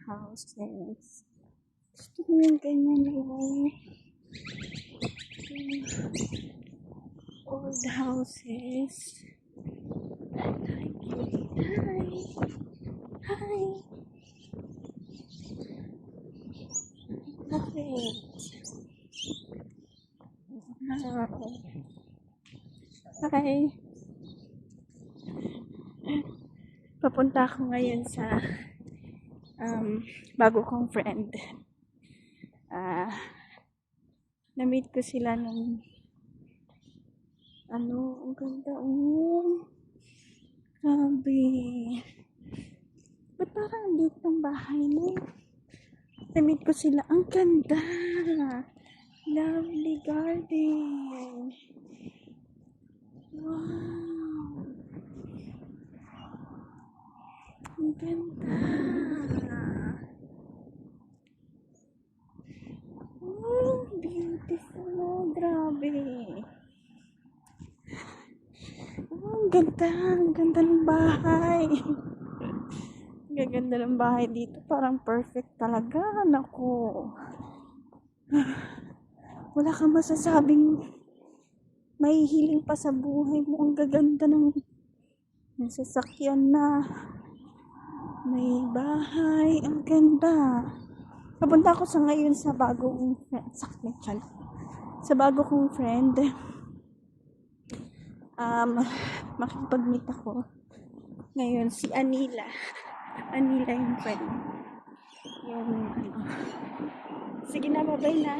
houses. Gusto ko yung ganyan yung old houses. I like it. Hi. Love it. Hi. Papunta ako ngayon sa bago kong friend. Na-meet ko sila nung ang ganda. Grabe. Ba't parang ang liit ng bahay mo? Na-meet ko sila. Ang ganda. Lovely garden. Wow. Ang ganda. Beautiful. Grabe. Ang ganda. Ang ganda ng bahay. Ang ganda ng bahay dito. Parang perfect talaga. Naku. Wala kang masasabing may hiling pa sa buhay mo. Ang gaganda ng sasakyan na. May bahay. Ang ganda. Papunta ako sa ngayon sa bagong friend. Sa bago kong friend. Makikipag-meet ako. Ngayon, si Anila. Anila yung friend. Yung Sige na, bye-bye na.